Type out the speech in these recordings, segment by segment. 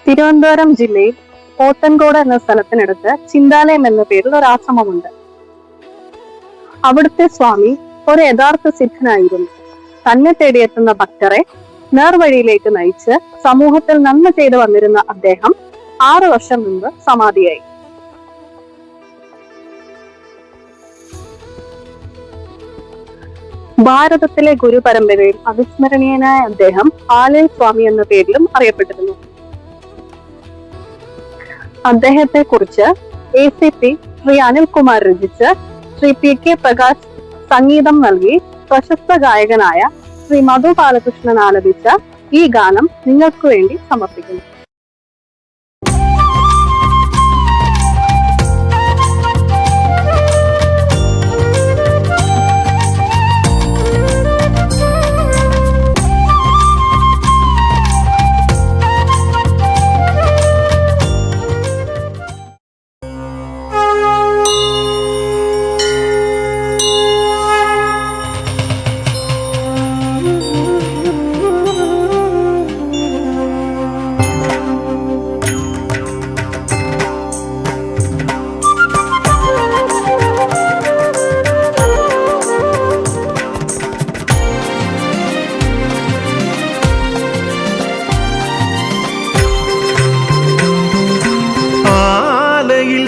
തിരുവനന്തപുരം ജില്ലയിൽ പോത്തൻകോട് എന്ന സ്ഥലത്തിനടുത്ത് ചിന്താലയം എന്ന പേരിൽ ഒരു ആശ്രമമുണ്ട്. അവിടുത്തെ സ്വാമി ഒരു യഥാർത്ഥ സിദ്ധനായിരുന്നു. തന്നെ തേടിയെത്തുന്ന ഭക്തരെ നേർവഴിയിലേക്ക് നയിച്ച് സമൂഹത്തിൽ നന്മ ചെയ്തു വന്നിരുന്ന അദ്ദേഹം 6 വർഷം മുമ്പ് സമാധിയായി. ഭാരതത്തിലെ ഗുരു പരമ്പരയിൽ അവിസ്മരണീയനായ അദ്ദേഹം ആലയ സ്വാമി എന്ന പേരിലും അറിയപ്പെട്ടിരുന്നു. അദ്ദേഹത്തെ കുറിച്ച് ACP ശ്രീ അനിൽകുമാർ രചിച്ച് ശ്രീ PK പ്രകാശ് സംഗീതം നൽകി പ്രശസ്ത ഗായകനായ ശ്രീ മധു ബാലകൃഷ്ണൻ ആലപിച്ച ഈ ഗാനം നിങ്ങൾക്ക് വേണ്ടി സമർപ്പിക്കുന്നു.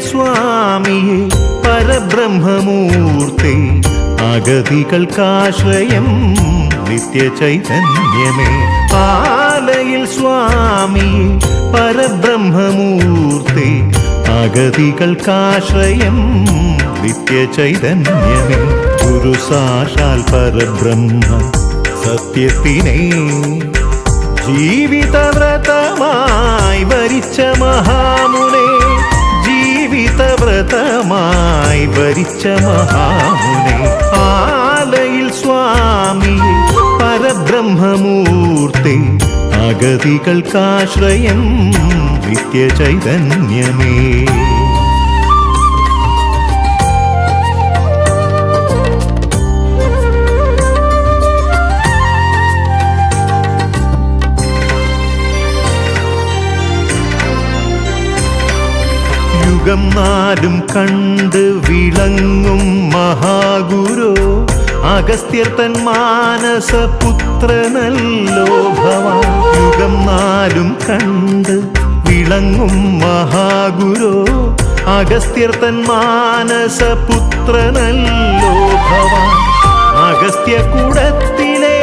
സ്വാമിയെ പരബ്രഹ്മമൂർത്തി അഗതികൾക്കാശ്രയം നിത്യചൈതന്യമേ. ആലയിൽ സ്വാമിയെ പരബ്രഹ്മമൂർത്തി അഗതികൾക്കാശ്രയം നിത്യചൈതന്യമേ. ഗുരു സാക്ഷാൽ പരബ്രഹ്മ സത്യത്തിനെ ജീവിതവ്രതമായി വരിച്ച മഹാമുനെ, ജീവിതവ്രതമായി വരിച്ച മഹാമുനെ. ആലയിൽ സ്വാമിയെ പരബ്രഹ്മമൂർത്തി അഗതികൾക്കാശ്രയം നിത്യചൈതന്യമേ. യുഗം നാലും കണ്ട് വിളങ്ങും മഹാഗുരു അഗസ്ത്യർ തൻ മാനസപുത്രനല്ലോ ഭവാൻ. യുഗം നാലും കണ്ട് വിളങ്ങും മഹാഗുരു അഗസ്ത്യർ തൻ മാനസപുത്രനല്ലോ ഭവാൻ. അഗസ്ത്യകൂടത്തിലെ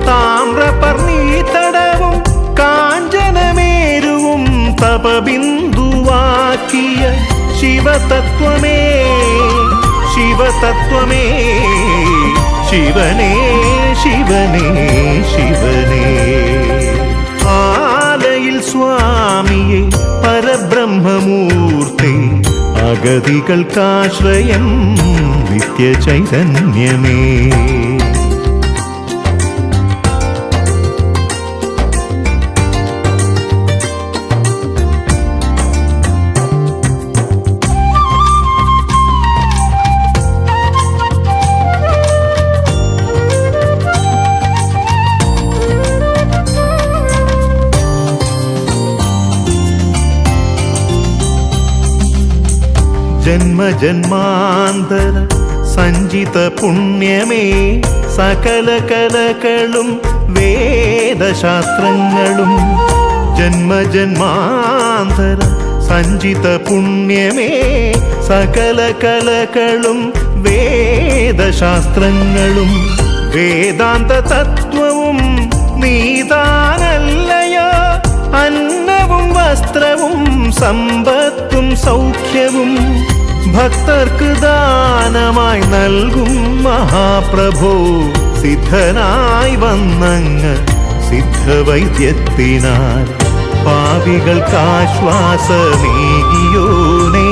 താമ്രപർണീതടവും കാഞ്ചനമേരുവും തപബിന്ദുവാക്കിയ ശിവതത്വമേ, ശിവതത്വമേ, ശിവനേ, ശിവനേ, ശിവനേ. ആലയിൽ സ്വാമിയെ പരബ്രഹ്മമൂർത്തി അഗതികൾക്കാശ്രയം നിത്യചൈതന്യമേ. ജന്മജന്മാന്തര സഞ്ചിത പുണ്യമേ, സകല കലകളും വേദശാസ്ത്രങ്ങളും. ജന്മജന്മാന്തര സഞ്ചിത പുണ്യമേ, സകല കലകളും വേദശാസ്ത്രങ്ങളും. വേദാന്ത തത്വവും നീതാനല്ലയോ, അന്നവും വസ്ത്രവും സമ്പത്തും സൗഖ്യവും ഭക്തർക്ക് ദാനമായി നൽകും മഹാപ്രഭോ. സിദ്ധനായി വന്നങ്ങ് സിദ്ധവൈദ്യത്തിനാൽ പാപികൾക്കാശ്വാസമേകിയോനേ,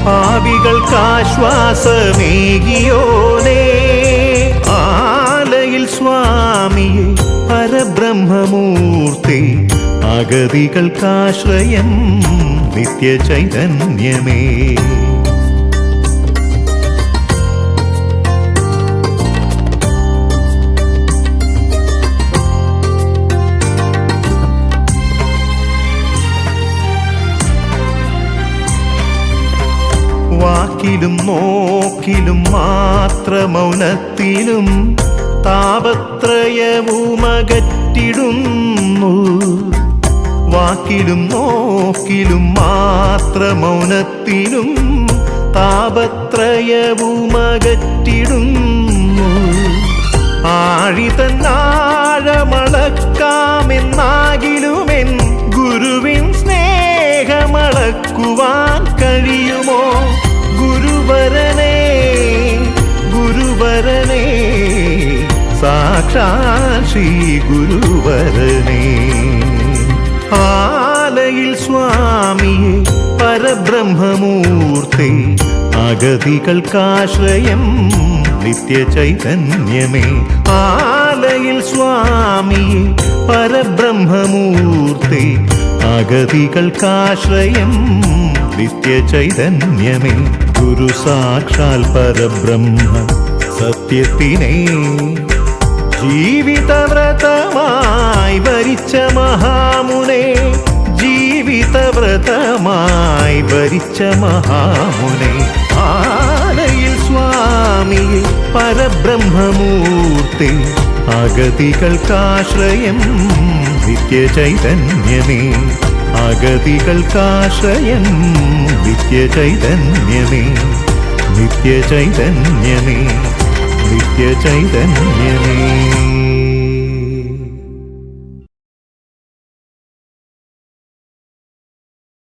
പാപികൾക്കാശ്വാസമേകിയോനേ. ആലയിൽ സ്വാമിയെ പരബ്രഹ്മമൂർത്തി അഗതികൾക്കാശ്രയം നിത്യചൈതന്യമേ. നോക്കിലും മാത്ര മൗനത്തിലും താപത്രയവുമകറ്റിടുന്നു. വാക്കിലും നോക്കിലും മാത്ര മൗനത്തിലും താപത്രയവുമകറ്റിടുന്നു. ആഴിതന്നാഴമളക്കാമെന്നാകിലുമെൻ ഗുരുവിൻ സ്നേഹമളക്കുവാൻ കഴിയുമോ? ഗുരുവരനേ ഗുരുവരനേ സാക്ഷാൽ ശ്രീ ഗുരുവരനേ. ആലയിൽ സ്വാമിയെ പരബ്രഹ്മമൂർത്തേ അഗതികൾക്കാശ്രയം നിത്യചൈതന്യമേ. ആലയിൽ സ്വാമിയെ പരബ്രഹ്മമൂർത്തേ അഗതികൾക്കാശ്രയം നിത്യചൈതന്യമേ. ഗുരു സാക്ഷാൽ പരബ്രഹ്മ സത്യത്തിനെ ജീവിതവ്രതമായി വരിച്ച മഹാമുനെ. ജീവിതവ്രതമായി വരിച്ച മഹാമുനെ. ആലയിൽ സ്വാമിയെ പരബ്രഹ്മമൂർത്തി അഗതികൾക്കാശ്രയം നിത്യചൈതന്യമേ. അഗതികൾക്കാശ്രയം നിത്യചൈതന്യമേ. നിത്യചൈതന്യമേ. നിത്യചൈതന്യമേ.